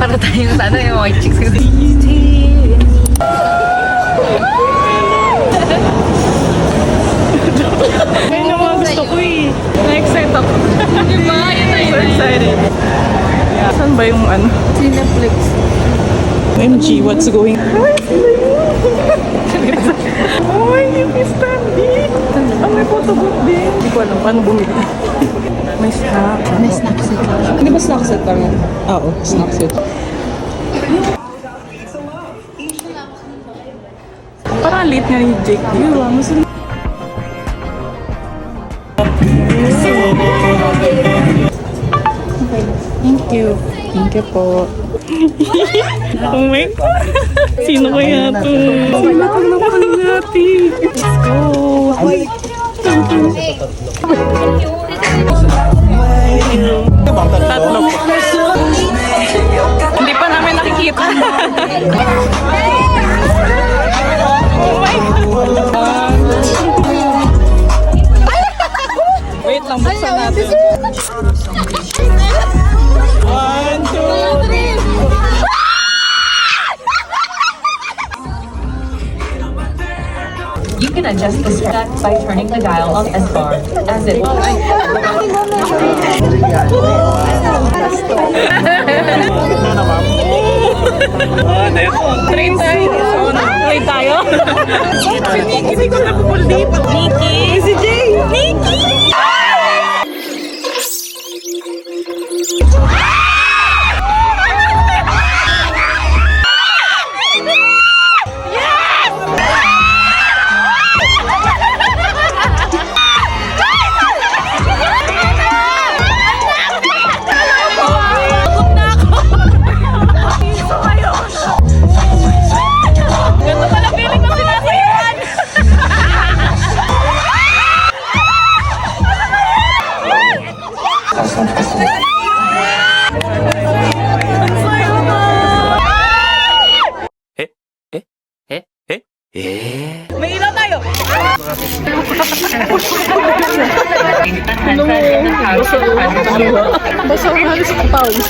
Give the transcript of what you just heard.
Para tayong sana yung white chicks. Ayun ang mga gusto ko eh. Na-excite ako. Diba? Yun na yun. So excited. Saan ba yung ano? Cineplex. MG, what's going on? Oh, yung standee. Ah, may photobooth din. Hindi ko alam paano bumili. May snack. May snack set. Hindi ba snack set lang? Oo, snack set. Parang late nga ni Jake. Mas Thank you. Thank you po. Oh my God. Sino kaya to? Sino itong napakal natin? Let's go. Tatlo po. Hindi pa namin nakikita. Oh my God. Wait lang, buksan natin. 1, 2, 3. You can adjust the strap by turning the dial on S bar as it will. Train tayo. Train tayo. Si Nikki, hindi ko napupul dito. Nikki. Si Jay. Nikki. May ilaw tayo! Basta halos ang pawis.